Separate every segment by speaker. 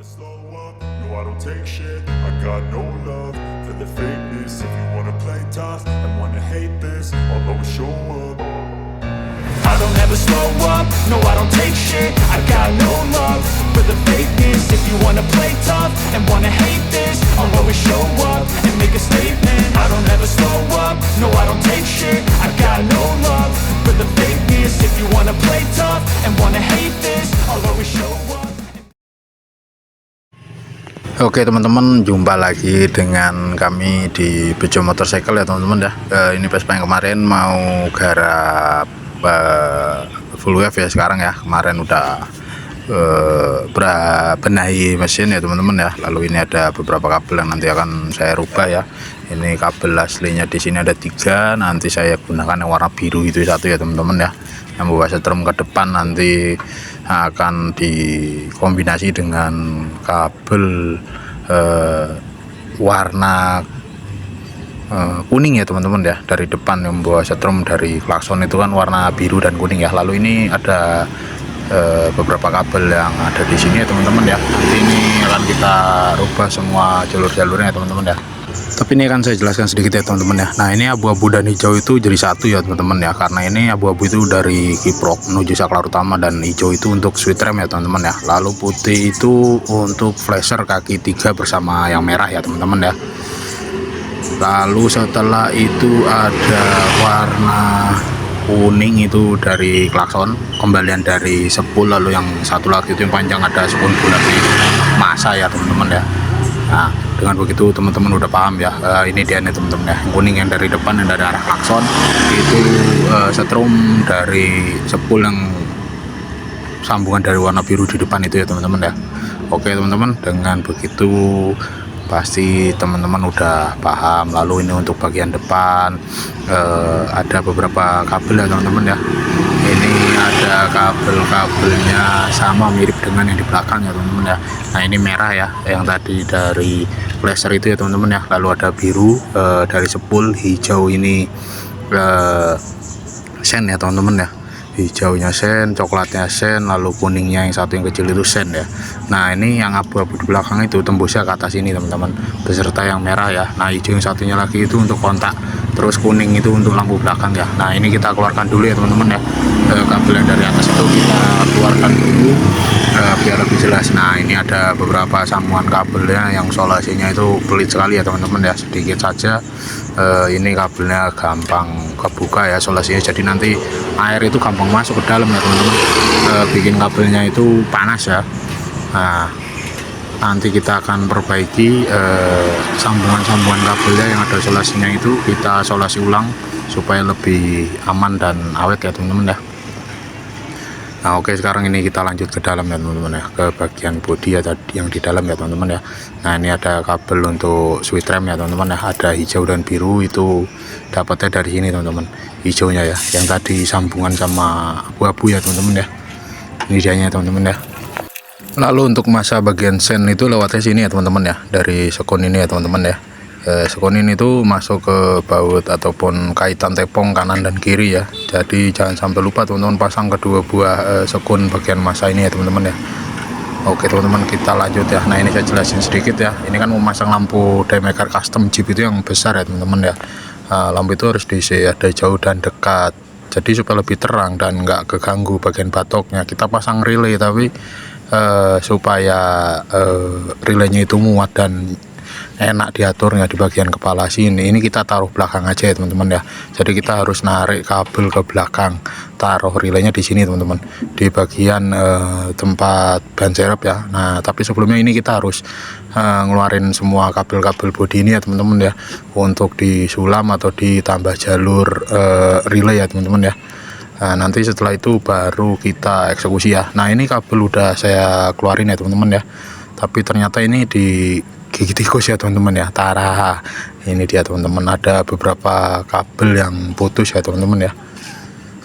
Speaker 1: slow up, no I don't take shit. I got no love for the fakeness. If you wanna play tough and wanna hate this, I'll always show up. I don't ever slow up, no I don't take shit. I got no love for the fakeness. If you wanna play tough and wanna hate this, I'll always show up and make a statement. I don't ever slow up, no I don't take shit. I got no love for the fakeness. If you wanna play tough and wanna hate this, I'll always show up.
Speaker 2: Oke teman-teman, jumpa lagi dengan kami di Bejo Motorcycle ya teman-teman ya. Ini Vespa yang kemarin mau garap full wave ya sekarang ya. Kemarin udah benahi mesin ya teman-teman ya. Lalu ini ada beberapa kabel yang nanti akan saya rubah ya. Ini kabel aslinya di sini ada 3, nanti saya gunakan yang warna biru itu satu ya teman-teman ya. Yang bawa setrum ke depan nanti akan dikombinasi dengan kabel warna kuning ya teman-teman ya. Dari depan yang bawa setrum dari klakson itu kan warna biru dan kuning ya. Lalu ini ada beberapa kabel yang ada di sini ya teman-teman ya. Nanti ini akan kita rubah semua jalur-jalurnya ya teman-teman ya. Tapi ini akan saya jelaskan sedikit ya teman-teman ya. Nah ini abu-abu dan hijau itu jadi satu ya teman-teman ya. Karena ini abu-abu itu dari kiprok menuju saklar utama, dan hijau itu untuk sweet rem ya teman-teman ya. Lalu putih itu untuk flasher kaki 3 bersama yang merah ya teman-teman ya. Lalu setelah itu ada warna kuning itu dari klakson, kembalian dari sepul. Lalu yang satu lagi itu yang panjang ada sepul bulat di masa ya teman-teman ya. Nah dengan begitu teman-teman udah paham ya. Ini dia nih teman-teman ya, yang kuning yang dari depan yang dari arah klakson itu setrum dari sepul yang sambungan dari warna biru di depan itu ya teman-teman ya. Oke teman-teman, dengan begitu pasti teman-teman udah paham. Lalu ini untuk bagian depan ada beberapa kabel ya teman-teman ya. Ini ada kabel-kabelnya sama mirip dengan yang di belakang ya teman-teman ya. Nah ini merah ya, yang tadi dari flasher itu ya teman-teman ya. Lalu ada biru dari sepul, hijau ini sen ya teman-teman ya. Hijaunya sen, coklatnya sen, lalu kuningnya yang satu yang kecil itu sen ya. Nah ini yang abu-abu di belakang itu tembusnya ke atas ini teman-teman, beserta yang merah ya. Nah hijau yang satunya lagi itu untuk kontak, terus kuning itu untuk lampu belakang ya. Nah ini kita keluarkan dulu ya teman-teman ya. Kabel yang dari atas itu kita keluarkan dulu biar lebih jelas. Nah ini ada beberapa sambungan kabelnya yang solasinya itu pelit sekali ya teman-teman ya, sedikit saja. Ini kabelnya gampang kebuka ya solasinya, jadi nanti air itu gampang masuk ke dalam ya teman-teman. Bikin kabelnya itu panas ya. Nah nanti kita akan perbaiki sambungan-sambungan kabelnya yang ada solasinya itu, kita solasi ulang supaya lebih aman dan awet ya teman-teman ya. Nah oke, sekarang ini kita lanjut ke dalam ya teman-teman ya, ke bagian bodi ya tadi yang di dalam ya teman-teman ya. Nah ini ada kabel untuk switch rem ya teman-teman ya, ada hijau dan biru, itu dapatnya dari sini teman-teman. Hijaunya ya, yang tadi sambungan sama abu-abu ya teman-teman ya. Ini dianya teman-teman ya. Lalu untuk masa bagian sen itu lewatnya sini ya teman-teman ya, dari sekun ini ya teman-teman ya. Sekun ini tuh masuk ke baut ataupun kaitan tepong kanan dan kiri ya. Jadi jangan sampai lupa teman-teman pasang kedua buah sekun bagian masa ini ya teman-teman ya. Oke teman-teman, kita lanjut ya. Nah ini saya jelasin sedikit ya. Ini kan memasang lampu Daymaker custom Jeep itu yang besar ya teman-teman ya. Lampu itu harus diisi ada jauh dan dekat, jadi supaya lebih terang dan nggak keganggu bagian batoknya. Kita pasang relay tapi supaya relaynya itu muat dan enak diaturnya di bagian kepala sini. Ini kita taruh belakang aja ya teman-teman ya. Jadi kita harus narik kabel ke belakang, taruh relaynya di sini teman-teman, di bagian tempat ban serep ya. Nah tapi sebelumnya ini kita harus ngeluarin semua kabel-kabel bodi ini ya teman-teman ya, untuk disulam atau ditambah jalur relay ya teman-teman ya. Nah nanti setelah itu baru kita eksekusi ya. Nah ini kabel udah saya keluarin ya teman-teman ya, tapi ternyata ini di gigi tikus ya teman-teman ya. Tara, ini dia teman-teman, ada beberapa kabel yang putus ya teman-teman ya.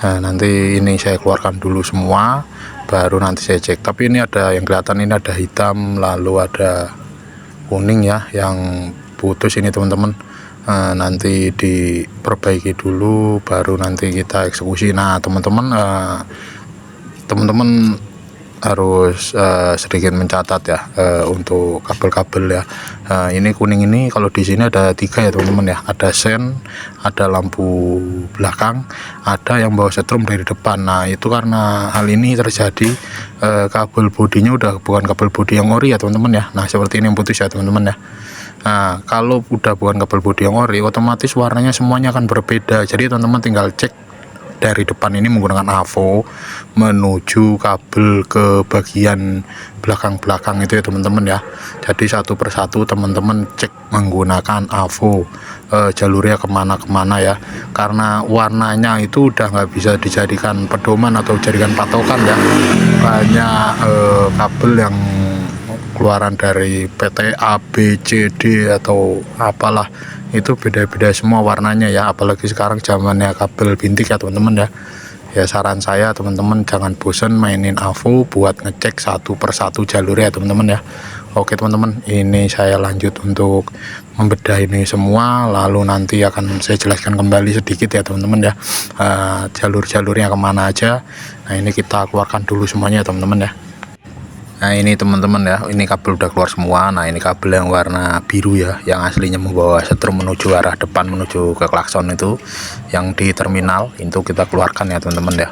Speaker 2: Nah nanti ini saya keluarkan dulu semua, baru nanti saya cek. Tapi ini ada yang kelihatan, ini ada hitam lalu ada kuning ya yang putus ini teman-teman. Nanti diperbaiki dulu baru nanti kita eksekusi. Nah teman-teman harus sedikit mencatat ya untuk kabel-kabel ya. Ini kuning ini kalau di sini ada 3 ya teman-teman ya, ada sen, ada lampu belakang, ada yang bawa setrum dari depan. Nah itu karena hal ini terjadi kabel bodinya udah bukan kabel bodi yang ori ya teman-teman ya. Nah seperti ini yang putus ya teman-teman ya. Nah kalau udah bukan kabel bodi yang ori, otomatis warnanya semuanya akan berbeda. Jadi teman-teman tinggal cek dari depan ini menggunakan AVO menuju kabel ke bagian belakang-belakang itu ya teman-teman ya. Jadi satu persatu teman-teman cek menggunakan AVO jalurnya kemana-kemana ya, karena warnanya itu udah nggak bisa dijadikan pedoman atau jadikan patokan ya. Banyak kabel yang keluaran dari PT A, B, C, D atau apalah, itu beda-beda semua warnanya ya. Apalagi sekarang zamannya kabel bintik ya teman-teman ya. Ya saran saya teman-teman jangan bosan mainin AVO buat ngecek satu persatu jalurnya ya teman-teman ya. Oke teman-teman, ini saya lanjut untuk membedah ini semua, lalu nanti akan saya jelaskan kembali sedikit ya teman-teman ya, jalur-jalurnya kemana aja. Nah ini kita keluarkan dulu semuanya ya teman-teman ya. Nah ini teman-teman ya, ini kabel udah keluar semua. Nah ini kabel yang warna biru ya, yang aslinya membawa setrum menuju arah depan menuju ke klakson itu, yang di terminal itu kita keluarkan ya teman-teman ya.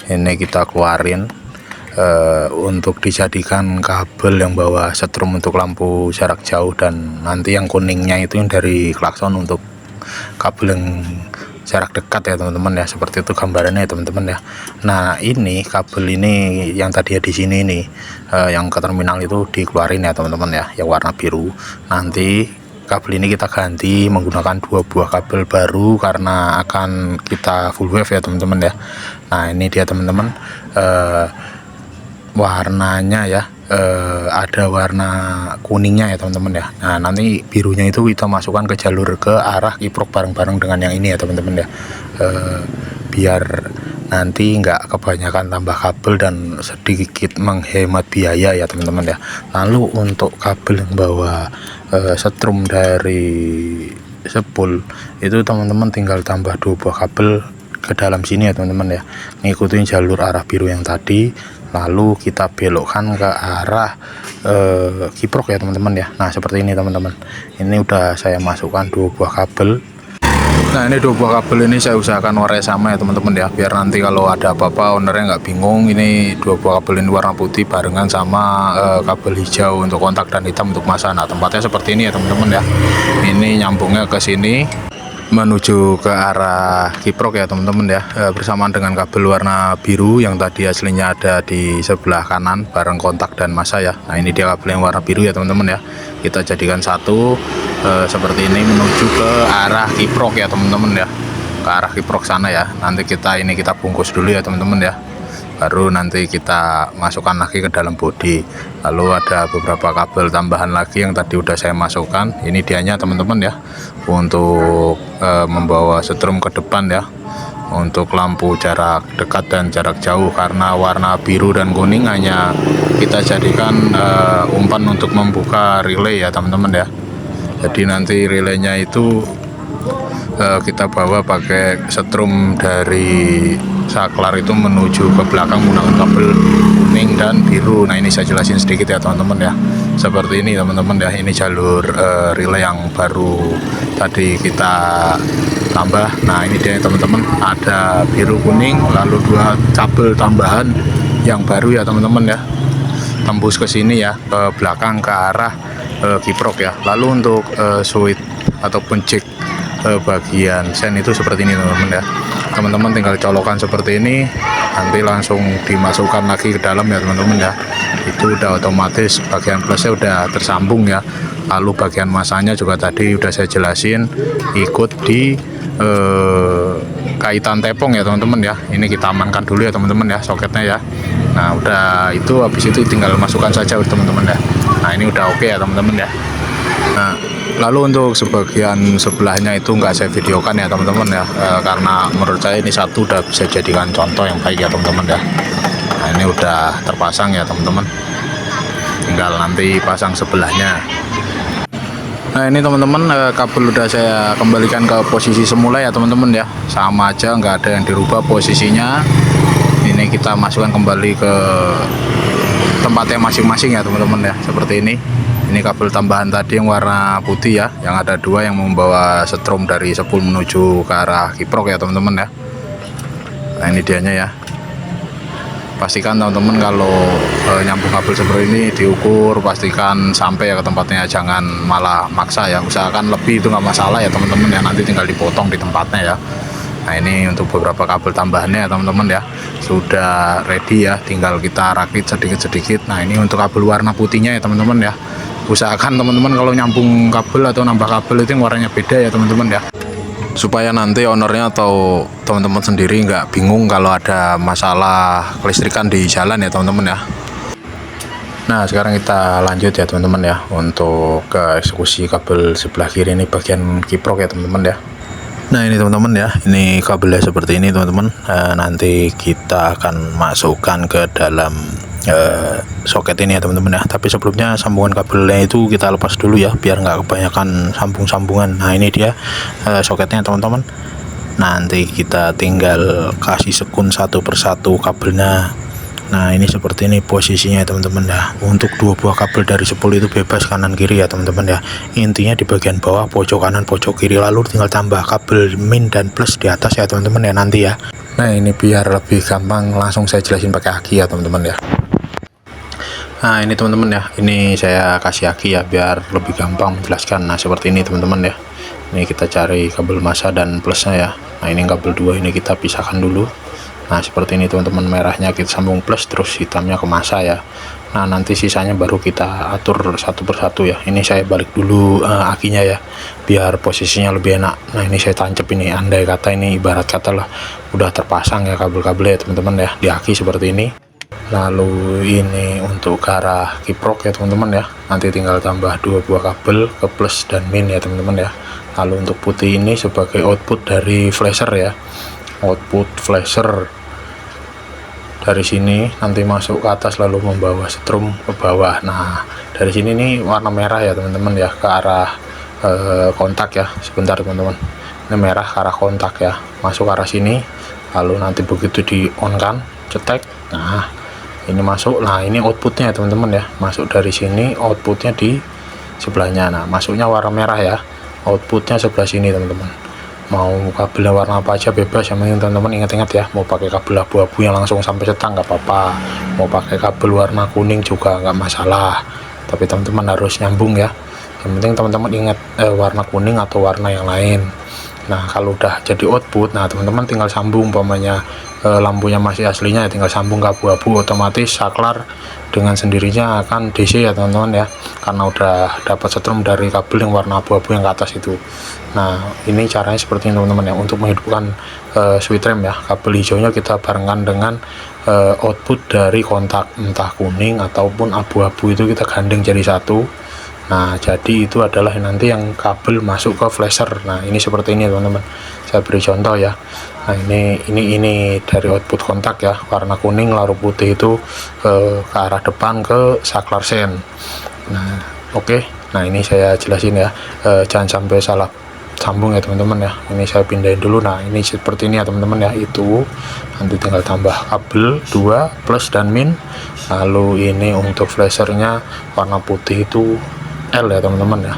Speaker 2: Ini kita keluarin untuk dijadikan kabel yang bawa setrum untuk lampu jarak jauh, dan nanti yang kuningnya itu yang dari klakson untuk kabel yang jarak dekat ya teman-teman ya. Seperti itu gambarannya ya teman-teman ya. Nah ini kabel ini yang tadi ya di sini nih, yang ke terminal itu dikeluarin ya teman-teman ya, yang warna biru. Nanti kabel ini kita ganti menggunakan 2 buah kabel baru karena akan kita full wave ya teman-teman ya. Nah ini dia teman-teman, warnanya ya, ada warna kuningnya ya teman-teman ya. Nah nanti birunya itu kita masukkan ke jalur ke arah kiprok bareng-bareng dengan yang ini ya teman-teman ya, biar nanti nggak kebanyakan tambah kabel dan sedikit menghemat biaya ya teman-teman ya. Lalu untuk kabel yang bawa setrum dari spool itu teman-teman tinggal tambah 2 buah kabel ke dalam sini ya teman-teman ya, ngikutin jalur arah biru yang tadi, lalu kita belokkan ke arah kiprok ya teman-teman ya. Nah seperti ini teman-teman, ini udah saya masukkan 2 buah kabel. Nah ini 2 buah kabel ini saya usahakan warnanya sama ya teman-teman ya, biar nanti kalau ada apa-apa ownernya nggak bingung. Ini 2 buah kabel ini warna putih barengan sama kabel hijau untuk kontak dan hitam untuk masa. Nah tempatnya seperti ini ya teman-teman ya. Ini nyambungnya ke sini menuju ke arah kiprok ya teman-teman ya, bersamaan dengan kabel warna biru yang tadi aslinya ada di sebelah kanan bareng kontak dan masa ya. Nah ini dia kabel yang warna biru ya teman-teman ya, kita jadikan satu seperti ini menuju ke arah kiprok ya teman-teman ya, ke arah kiprok sana ya. Nanti kita bungkus dulu ya teman-teman ya, baru nanti kita masukkan lagi ke dalam bodi. Lalu ada beberapa kabel tambahan lagi yang tadi udah saya masukkan. Ini dianya teman-teman ya, untuk membawa setrum ke depan ya, untuk lampu jarak dekat dan jarak jauh. Karena warna biru dan kuning hanya kita jadikan umpan untuk membuka relay ya teman-teman ya. Jadi nanti relaynya itu kita bawa pakai setrum dari saklar itu menuju ke belakang menggunakan kabel kuning dan biru. Nah ini saya jelasin sedikit ya teman-teman ya, seperti ini teman-teman ya. Ini jalur relay yang baru tadi kita tambah. Nah ini dia teman-teman, ada biru kuning, lalu 2 kabel tambahan yang baru ya teman-teman ya, tembus ke sini ya, ke belakang ke arah kiprok ya. Lalu untuk switch ataupun jack bagian sen itu seperti ini teman-teman ya. Teman-teman tinggal colokan seperti ini, nanti langsung dimasukkan lagi ke dalam ya teman-teman ya. Itu udah otomatis bagian plusnya udah tersambung ya. Lalu bagian masanya juga tadi udah saya jelasin, ikut di kaitan tepung ya teman-teman ya. Ini kita amankan dulu ya teman-teman ya soketnya ya. Nah udah itu, habis itu tinggal masukkan saja teman-teman ya. Nah ini udah oke ya teman-teman ya. Nah lalu untuk sebagian sebelahnya itu nggak saya videokan ya teman-teman ya, karena menurut saya ini satu udah bisa jadikan contoh yang baik ya teman-teman ya. Nah ini udah terpasang ya teman-teman, tinggal nanti pasang sebelahnya. Nah ini teman-teman, kabel udah saya kembalikan ke posisi semula ya teman-teman ya, sama aja, nggak ada yang dirubah posisinya. Ini kita masukkan kembali ke tempatnya masing-masing ya teman-teman ya, seperti ini. Ini kabel tambahan tadi yang warna putih ya, yang ada dua yang membawa setrum dari sepul menuju ke arah kiprok ya teman-teman ya. Nah ini dianya ya. Pastikan teman-teman kalau nyambung kabel seperti ini diukur, pastikan sampai ya ke tempatnya, jangan malah maksa ya. Usahakan lebih itu nggak masalah ya teman-teman ya, nanti tinggal dipotong di tempatnya ya. Nah ini untuk beberapa kabel tambahannya ya teman-teman ya, sudah ready ya, tinggal kita rakit sedikit-sedikit. Nah ini untuk kabel warna putihnya ya teman-teman ya, usahakan teman-teman kalau nyambung kabel atau nambah kabel itu yang warnanya beda ya teman-teman ya, supaya nanti ownernya atau teman-teman sendiri nggak bingung kalau ada masalah kelistrikan di jalan ya teman-teman ya. Nah sekarang kita lanjut ya teman-teman ya, untuk ke eksekusi kabel sebelah kiri ini bagian kiprok ya teman-teman ya. Nah ini teman-teman ya, ini kabelnya seperti ini teman-teman. Nanti kita akan masukkan ke dalam soket ini ya teman-teman ya. Tapi sebelumnya sambungan kabelnya itu kita lepas dulu ya, biar nggak kebanyakan sambung-sambungan. Nah ini dia soketnya teman-teman. Nanti kita tinggal kasih sekun satu persatu kabelnya. Nah ini seperti ini posisinya teman-teman ya. Untuk dua buah kabel dari sepul itu bebas kanan kiri ya teman-teman ya. Intinya di bagian bawah pojok kanan pojok kiri, lalu tinggal tambah kabel min dan plus di atas ya teman-teman ya nanti ya. Nah ini biar lebih gampang langsung saya jelasin pakai aki ya teman-teman ya. Nah ini teman-teman ya, ini saya kasih aki ya biar lebih gampang menjelaskan. Nah seperti ini teman-teman ya. Ini kita cari kabel massa dan plusnya ya. Nah ini kabel dua ini kita pisahkan dulu. Nah seperti ini teman-teman, merahnya kita sambung plus, terus hitamnya ke massa ya. Nah nanti sisanya baru kita atur satu persatu ya. Ini saya balik dulu akinya ya, biar posisinya lebih enak. Nah ini saya tancap ini, andai kata ini ibarat kata lah udah terpasang ya kabel-kabelnya teman-teman ya, di aki seperti ini. Lalu ini untuk ke arah kiprok ya teman-teman ya, nanti tinggal tambah dua buah kabel ke plus dan min ya teman-teman ya. Lalu untuk putih ini sebagai output dari flasher ya, output flasher dari sini nanti masuk ke atas lalu membawa setrum ke bawah. Nah dari sini nih warna merah ya teman-teman ya, ke arah kontak ya. Sebentar teman-teman, ini merah ke arah kontak ya, masuk ke arah sini. Lalu nanti begitu di on kan, cetek, nah ini masuk. Nah ini outputnya teman-teman ya, masuk dari sini, outputnya di sebelahnya. Nah masuknya warna merah ya, outputnya sebelah sini teman-teman. Mau kabelnya warna apa aja bebas, yang penting teman-teman ingat-ingat ya, mau pakai kabel abu-abu yang langsung sampai setang nggak apa-apa, mau pakai kabel warna kuning juga nggak masalah, tapi teman-teman harus nyambung ya. Yang penting teman-teman ingat warna kuning atau warna yang lain. Nah kalau udah jadi output, nah teman-teman tinggal sambung, umpamanya lampunya masih aslinya ya tinggal sambung ke abu-abu, otomatis saklar dengan sendirinya akan DC ya teman-teman ya, karena udah dapat setrum dari kabel yang warna abu-abu yang ke atas itu. Nah ini caranya seperti ini teman-teman ya, untuk menghidupkan switch rem ya. Kabel hijaunya kita barengkan dengan output dari kontak entah kuning ataupun abu-abu, itu kita gandeng jadi satu. Nah jadi itu adalah nanti yang kabel masuk ke flasher. Nah ini seperti ini teman-teman, saya beri contoh ya. Nah ini dari output kontak ya, warna kuning, lalu putih itu ke arah depan ke saklar sen. Nah oke. Nah ini saya jelasin ya, jangan sampai salah sambung ya teman-teman ya. Ini saya pindahin dulu. Nah ini seperti ini ya teman-teman ya, itu nanti tinggal tambah kabel 2 plus dan min. Lalu ini untuk flashernya warna putih itu L ya teman-teman ya,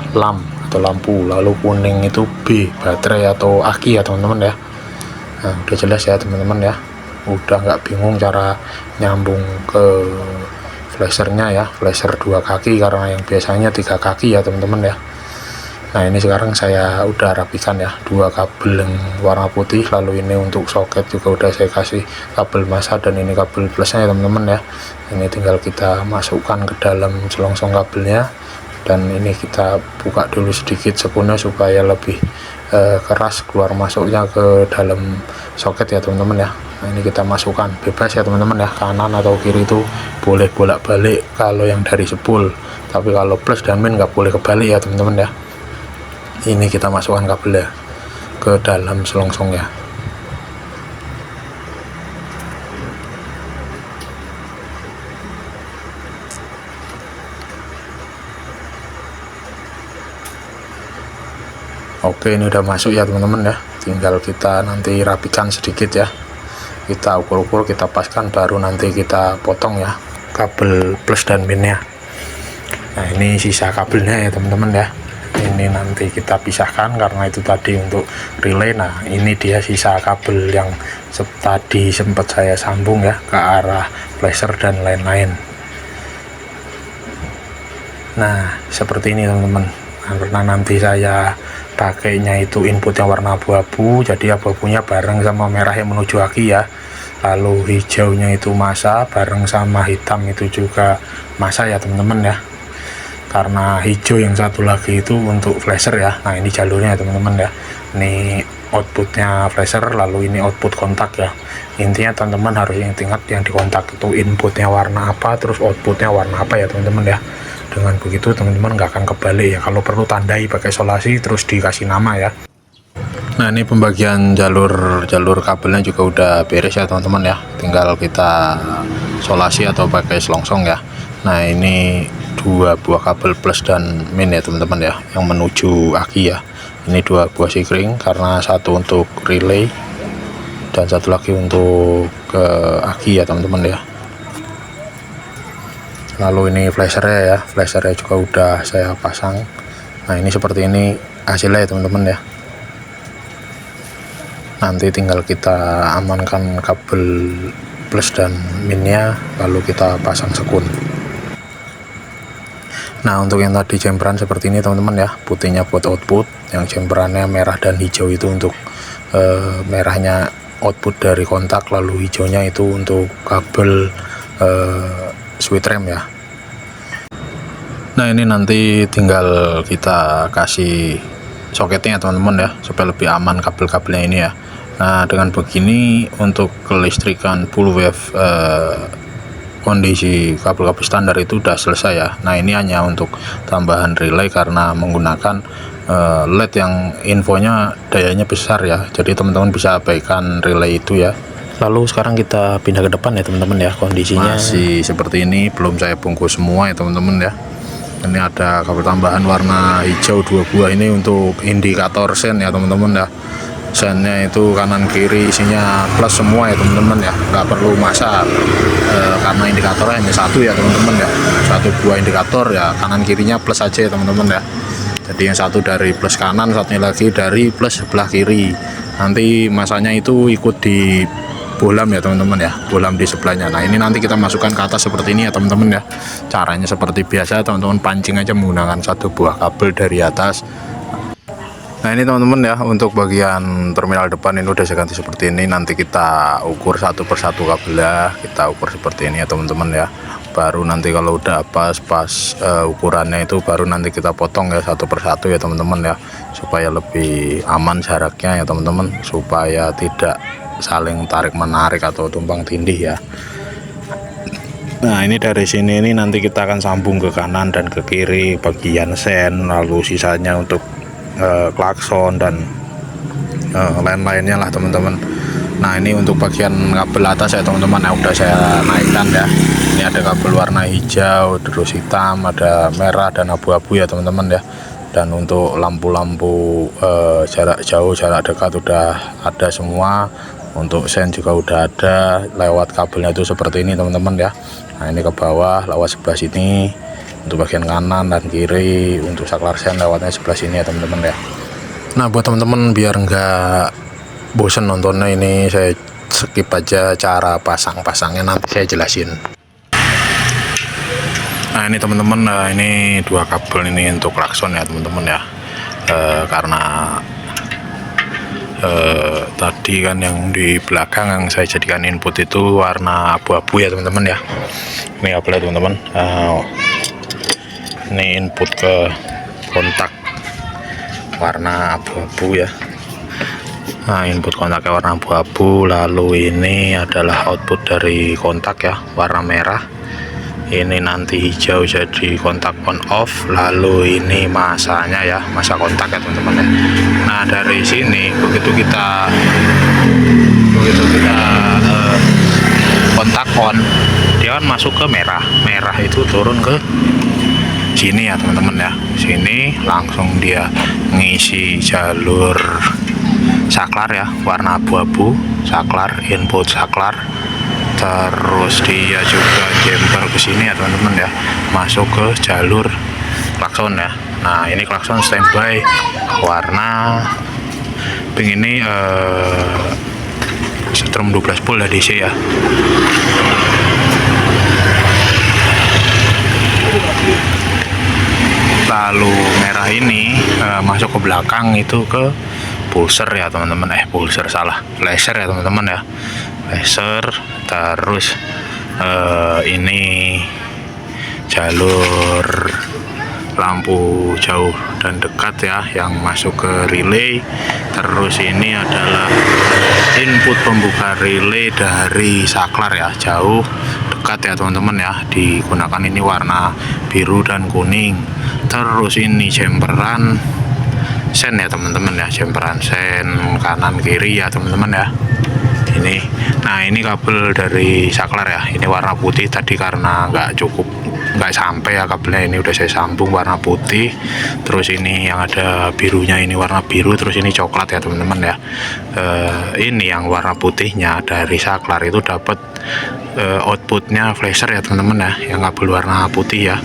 Speaker 2: atau lampu. Lalu kuning itu B, baterai atau aki ya teman-teman ya. Nah udah jelas ya teman-teman ya, udah nggak bingung cara nyambung ke flashernya ya, flasher 2 kaki karena yang biasanya 3 kaki ya teman-teman ya. Nah ini sekarang saya udah rapikan ya, 2 kabel yang warna putih, lalu ini untuk soket juga udah saya kasih kabel massa, dan ini kabel plusnya ya teman-teman ya. Ini tinggal kita masukkan ke dalam selongsong kabelnya, dan ini kita buka dulu sedikit sekunnya supaya lebih keras keluar masuknya ke dalam soket ya teman-teman ya. Nah ini kita masukkan bebas ya teman-teman ya, kanan atau kiri itu boleh bolak-balik kalau yang dari sepul, tapi kalau plus dan min nggak boleh kebalik ya teman-teman ya. Ini kita masukkan kabelnya ke dalam selongsongnya. Oke ini udah masuk ya teman-teman ya, tinggal kita nanti rapikan sedikit ya, kita ukur-ukur, kita paskan, baru nanti kita potong ya kabel plus dan minnya. Nah ini sisa kabelnya ya teman-teman ya, ini nanti kita pisahkan karena itu tadi untuk relay. Nah ini dia sisa kabel yang tadi sempat saya sambung ya ke arah flasher dan lain-lain. Nah seperti ini teman-teman, karena nanti saya pakainya itu inputnya warna abu-abu, jadi abu-abunya bareng sama merah yang menuju aki ya, lalu hijaunya itu masa bareng sama hitam itu juga masa ya teman-teman ya, karena hijau yang satu lagi itu untuk flasher ya. Nah ini jalurnya teman-teman ya, ini outputnya flasher, lalu ini output kontak ya. Intinya teman-teman harus ingat yang di kontak itu inputnya warna apa, terus outputnya warna apa ya teman-teman ya. Dengan begitu teman-teman nggak akan kebalik ya, kalau perlu tandai pakai solasi terus dikasih nama ya. Nah ini pembagian jalur kabelnya juga udah beres ya teman-teman ya, tinggal kita solasi atau pakai selongsong ya. Nah ini 2 buah kabel plus dan min ya teman-teman ya, yang menuju aki ya. Ini 2 buah sikring, karena satu untuk relay dan satu lagi untuk ke aki ya teman-teman ya. Lalu ini flashernya ya, flashernya juga udah saya pasang. Nah ini seperti ini hasilnya ya teman-teman ya. Nanti tinggal kita amankan kabel plus dan minnya, lalu kita pasang sekun. Nah untuk yang tadi jemperan seperti ini teman-teman ya, putihnya buat output, yang jemperannya merah dan hijau itu untuk merahnya output dari kontak, lalu hijaunya itu untuk kabel switch rem ya. Nah ini nanti tinggal kita kasih soketnya teman-teman ya, supaya lebih aman kabel-kabelnya ini ya. Nah dengan begini untuk kelistrikan full wave kondisi kabel-kabel standar itu udah selesai ya. Nah ini hanya untuk tambahan relay karena menggunakan LED yang infonya dayanya besar ya, jadi teman-teman bisa abaikan relay itu ya. Lalu sekarang kita pindah ke depan ya teman-teman ya, kondisinya masih seperti ini, belum saya bungkus semua ya teman-teman ya. Ini ada kabel tambahan warna hijau 2 buah, ini untuk indikator sen ya teman-teman ya. Sennya itu kanan kiri isinya plus semua ya teman-teman ya, nggak perlu masa karena indikatornya hanya satu ya teman-teman ya, 1 buah indikator ya, kanan kirinya plus aja ya teman-teman ya. Jadi yang satu dari plus kanan, satunya lagi dari plus sebelah kiri. Nanti masanya itu ikut di bohlam ya teman-teman ya, bohlam di sebelahnya. Nah ini nanti kita masukkan ke atas seperti ini ya teman-teman ya. Caranya seperti biasa, teman-teman pancing aja menggunakan 1 buah kabel dari atas. Nah ini teman-teman ya, untuk bagian terminal depan ini udah saya ganti seperti ini. Nanti kita ukur satu persatu kabelnya, kita ukur seperti ini ya teman-teman ya. Baru nanti kalau udah pas ukurannya itu baru nanti kita potong ya satu persatu ya teman-teman ya, supaya lebih aman jaraknya ya teman-teman, supaya tidak saling tarik menarik atau tumpang tindih ya. Nah ini dari sini ini nanti kita akan sambung ke kanan dan ke kiri bagian sen, lalu sisanya untuk klakson dan lain-lainnya lah teman-teman. Nah ini untuk bagian kabel atas ya teman-teman, yang udah saya naikkan ya. Ini ada kabel warna hijau, terus hitam, ada merah dan abu-abu ya teman-teman ya. Dan untuk lampu-lampu jarak jauh, jarak dekat udah ada semua. Untuk sen juga udah ada, lewat kabelnya itu seperti ini teman-teman ya. Nah ini ke bawah lewat sebelah sini, untuk bagian kanan dan kiri untuk saklar sen lewatnya sebelah sini ya teman-teman ya. Nah buat teman-teman biar nggak bosen nontonnya, ini saya skip aja cara pasang-pasangnya, nanti saya jelasin. Nah ini teman-teman, ini 2 kabel ini untuk klakson ya teman-teman ya. Karena tadi kan yang di belakang yang saya jadikan input itu warna abu-abu ya teman-teman ya. Ini kabelnya teman-teman, ini input ke kontak warna abu-abu ya. Nah input kontaknya warna abu-abu, lalu ini adalah output dari kontak ya, warna merah. Ini nanti hijau jadi kontak on off, lalu ini masanya ya, masa kontak ya teman-teman ya. Nah dari sini begitu kita kontak on, dia kan masuk ke merah itu turun ke sini ya teman-teman ya. Sini langsung dia ngisi jalur saklar ya, warna abu-abu, saklar, input saklar, terus dia juga jumper ke sini ya teman-teman ya, masuk ke jalur klakson ya. Nah ini klakson standby warna pink ini setrum 12 volt ya DC ya. Lalu merah ini masuk ke belakang itu ke pulser ya teman-teman, pulser salah, laser ya teman-teman ya, laser. Terus ini jalur lampu jauh dan dekat ya yang masuk ke relay. Terus ini adalah input pembuka relay dari saklar ya, jauh dekat ya teman-teman ya, digunakan ini warna biru dan kuning. Terus ini jemperan sen ya teman-teman ya, jemperan sen kanan kiri ya teman-teman ya. Ini nah ini kabel dari saklar ya, ini warna putih tadi karena nggak sampai ya kabelnya, ini udah saya sambung warna putih. Terus ini yang ada birunya ini warna biru, terus ini coklat ya teman-teman ya. Ini yang warna putihnya dari saklar itu dapat outputnya flasher ya teman-teman ya, yang kabel warna putih ya.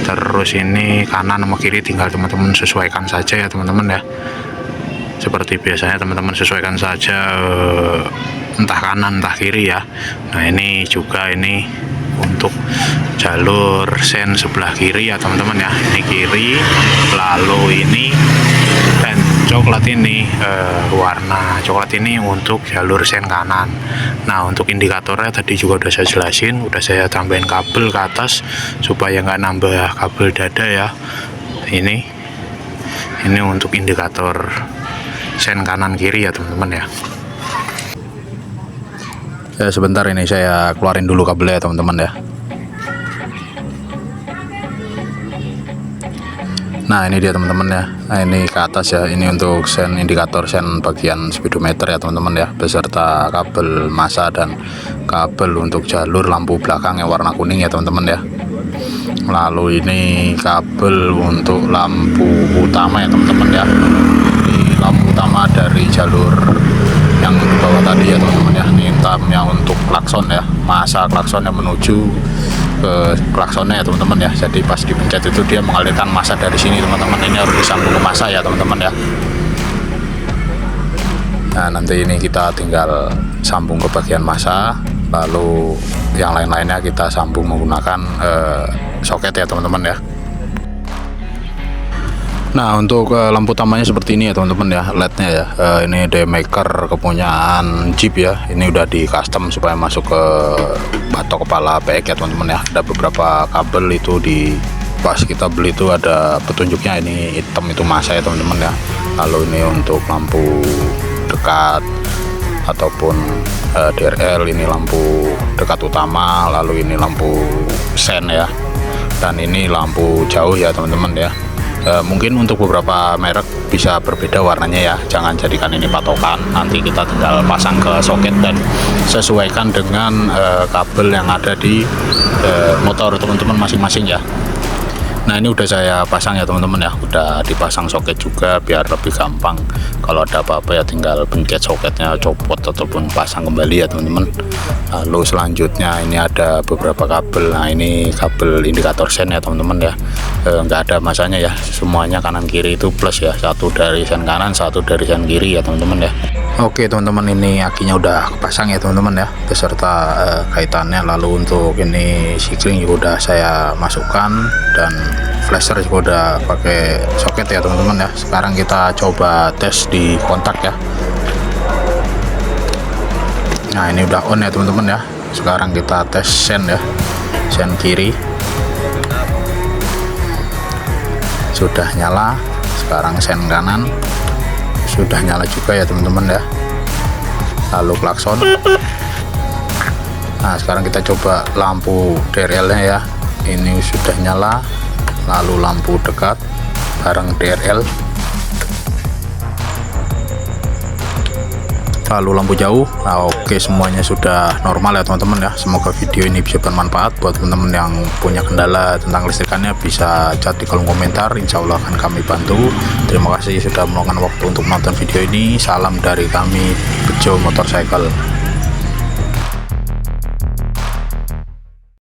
Speaker 2: Terus ini kanan sama kiri tinggal teman-teman sesuaikan saja ya teman-teman ya, seperti biasanya teman-teman sesuaikan saja entah kanan entah kiri ya. Nah ini juga ini untuk jalur sen sebelah kiri ya teman-teman ya, ini kiri. Lalu ini dan coklat ini warna coklat ini untuk jalur sen kanan. Nah untuk indikatornya tadi juga udah saya jelasin, udah saya tambahin kabel ke atas supaya nggak nambah kabel dada ya. Ini untuk indikator sen kanan kiri ya teman-teman ya. Sebentar ini saya keluarin dulu kabelnya ya teman-teman ya. Nah ini dia teman-teman ya, nah, ini ke atas ya, ini untuk sen indikator sen bagian speedometer ya teman-teman ya, beserta kabel massa dan kabel untuk jalur lampu belakang yang warna kuning ya teman-teman ya. Lalu ini kabel untuk lampu utama ya teman-teman ya, ini lampu utama dari jalur yang di bawah tadi ya teman-teman ya. Ini hitamnya untuk klakson ya, massa klakson yang menuju ke klaksonnya ya teman-teman ya. Jadi pas dipencet itu dia mengalirkan massa dari sini teman-teman, ini harus disambung ke massa ya teman-teman ya. Nah nanti ini kita tinggal sambung ke bagian massa, lalu yang lain-lainnya kita sambung menggunakan soket ya teman-teman ya. Nah untuk lampu utamanya seperti ini ya teman-teman ya, LED-nya ya. Ini Daymaker kepunyaan Jeep ya, ini udah di custom supaya masuk ke batok kepala PX ya teman-teman ya. Ada beberapa kabel itu di pas kita beli itu ada petunjuknya, ini hitam itu massa ya teman-teman ya. Lalu ini untuk lampu dekat ataupun DRL, ini lampu dekat utama, lalu ini lampu sen ya, dan ini lampu jauh ya teman-teman ya. Mungkin untuk beberapa merek bisa berbeda warnanya ya, jangan jadikan ini patokan, nanti kita tinggal pasang ke soket dan sesuaikan dengan kabel yang ada di motor teman-teman masing-masing ya. Nah ini udah saya pasang ya teman-teman ya, udah dipasang soket juga biar lebih gampang. Kalau ada apa-apa ya tinggal pencet soketnya, copot ataupun pasang kembali ya teman-teman. Lalu selanjutnya ini ada beberapa kabel. Nah ini kabel indikator sen ya teman-teman ya, nggak ada masanya ya, semuanya kanan kiri itu plus ya, satu dari sen kanan, satu dari sen kiri ya teman-teman ya. Oke teman-teman, ini akinya udah kepasang ya teman-teman ya, beserta kaitannya. Lalu untuk ini sikling juga udah saya masukkan, dan flasher juga udah pakai soket ya teman-teman ya. Sekarang kita coba tes di kontak ya. Nah ini udah on ya teman-teman ya. Sekarang kita tes sen ya, sen kiri sudah nyala. Sekarang sen kanan sudah nyala juga ya teman-teman ya. Lalu klakson. Nah sekarang kita coba lampu DRL nya ya, ini sudah nyala. Lalu lampu dekat bareng DRL, lalu lampu jauh. Nah, oke, semuanya sudah normal ya teman-teman ya. Semoga video ini bisa bermanfaat buat teman-teman yang punya kendala tentang listrikannya, bisa chat di kolom komentar, insya Allah akan kami bantu. Terima kasih sudah meluangkan waktu untuk menonton video ini. Salam dari kami, Bejo Motorcycle.